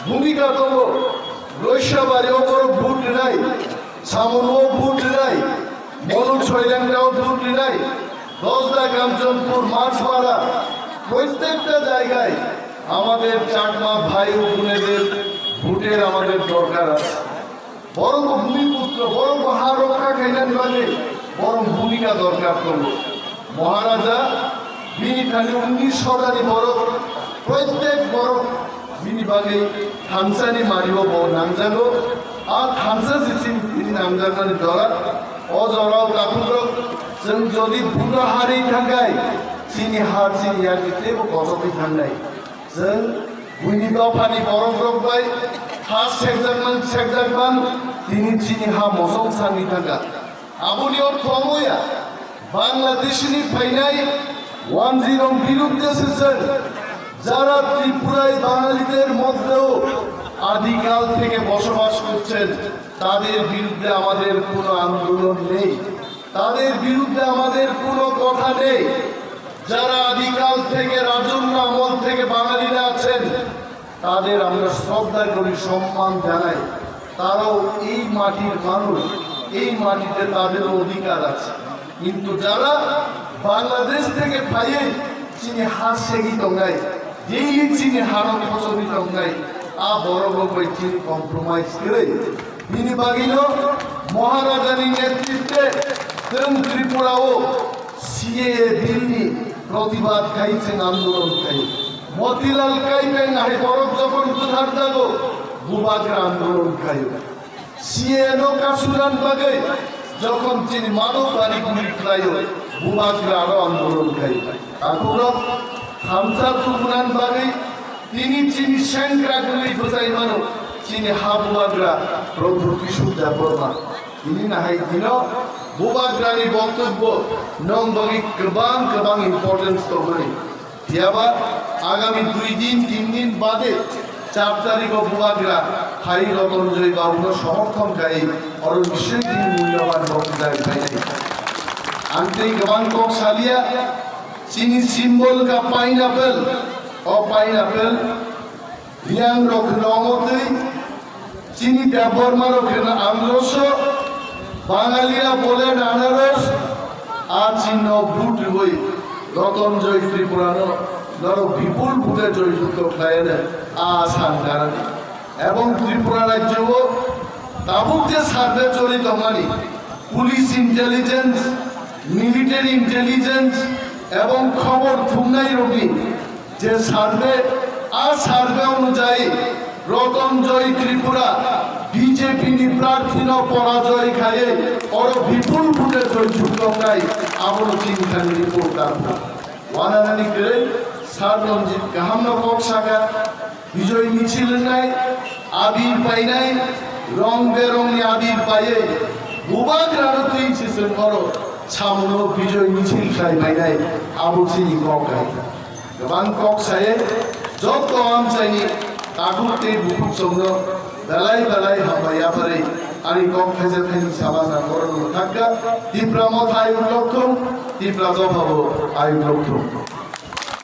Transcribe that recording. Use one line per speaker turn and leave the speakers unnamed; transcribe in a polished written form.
ভূমিকা তব রৈশাবাড়িও বড় ভোট নাই, সামনও ভোট নাই, মনোজ হৈলাঙ্গাও ভোট নাই, দশদা কাঞ্চনপুর মাছপাড়া প্রত্যেকটা জায়গায় আমাদের চাকমা ভাই ও বোনেদের ভোটের আমাদের দরকার আছে। বড় ভূমিপুত্র বড় মহারক্ষা খাইলেন মানে বড় ভূমিকা দরকার করবো। মহারাজা বিনি খালি 19 শতানি বড় প্রত্যেক বড় বিনি বাগে থানসানি মারিব বড় নামজাগো আর থানসা জিসিম তিনি নামজাগানি দরা অজরাও কাকুর जों যদি বুড়ো হারি থাকাই চিনি হার চিনি আর দিতে গজবি থাকাই जों বুনি দফানি বরফ রকবাই হাস সেকজাকমান তিনি চিনি হা মসং সানি থাকা আবুনি অর্থ অময়া বাংলাদেশনি ফাইনাই 10 বিরুদ্ধে এসেছেন যারা ত্রিপুরায় বাঙালিদের মধ্যেও আদিকাল থেকে বসবাস করছেন। তাদের বিরুদ্ধে আমাদের কোনো আন্দোলন নেই, তাদের বিরুদ্ধে আমাদের কোনো কথা নেই। যারা আদিকাল থেকে রাজন্য আমল থেকে বাঙালিরা আছেন তাদের আমরা শ্রদ্ধা করি, সম্মান জানাই। তারাও এই মাটির মানুষ, এই মাটিতে তাদেরও অধিকার আছে। কিন্তু যারা বাংলাদেশ থেকে পাইয়ে চিনি হাত সেগি টঙ্গাই যেই চিনি হারত ফসলি টঙ্গাই আ বড় বড় চিনি কম্প্রোমাইজ করে তিনি বাগিনো মহারাজানি নেতৃত্বে ত্রিপুরাও সিএএ বিলনি প্রতিবাদ খাইছেন, আন্দোলন খাই মতিলাল কাইবেন নাহি বরফ যখন তুধার যাবো বুবাগ্রা আন্দোলন খাই সিএএ নৌকাসুরান বাগে যখন তিনি মানব বাড়ি গুলি খাই বুবাগ্রা আরো আন্দোলন খাই কাকুরা হামসা তুগুনান বাগে তিনি চিনি শ্যাংক্রা গুলি বোঝাই মানো চিনি হাবুবাগ্রা প্রভু কিশোর দেববর্মা তিনি নাহাই দিন বুবাগ্রানি বক্তব্য নং বগি গোবাং ইম্পর্টেন্স তৈরি ইয়াবা আগামী 2 দিন 3 দিন বাদে 4 তারিখ বুবাগ্রা হাই রতনজয় বাবুর সমর্থন গাই আর বিশেষ দিন মূল্যবান বক্তৃতা গাই আন্তরিক গোবাং কক সালিয়া চিনি সিম্বল কা পাইনাপেল ও পাইনাপেল রিয়াং রক্ষণ অমতে চিনি দেববর্মা রক্ষণ আন্দোলস বাঙালিরা বলেন আনারস আর চিহ্ন ভোট বই রতনজয় ত্রিপুরানো ধরো বিপুল ভোটে জয়যুক্ত খায়েন আসান কারণ এবং ত্রিপুরা রাজ্য তাবুক যে সার্ভে চলিত মানে পুলিশ ইন্টেলিজেন্স মিলিটারি ইন্টেলিজেন্স এবং খবর থুমনাই রবি যে সার্ভে আর সার্ভে অনুযায়ী রতনজয় ত্রিপুরা বিজেপি প্রার্থীর পরাজয় খায়ে ওর বিপুল ভোটে জয়যুক্ত নাই আমার চিন্তানি রিপোর্ট আসবো ওয়ানানি করে সার রঞ্জিত গাহামনগর শাখা বিজয় মিছিল নাই আবির পাই নাই রং বেরঙি আবির পাইয়ে বুবাগ্রানো তুই সেশন করো সামনো বিজয় মিছিল খাই পাই নাই আবু চিনি কক খাই গোবাং কক সায়ে যত আম চাইনি কাকুতে বুকুর সঙ্গ বেলায় বেলায় হাবাইয়া পারে আর এই কক খাইছে খাইনি সাবাসা করানো থাকা তীব্রা মত আয়ু লক্ষণ তীব্রা জভাব আয়ু লক্ষণ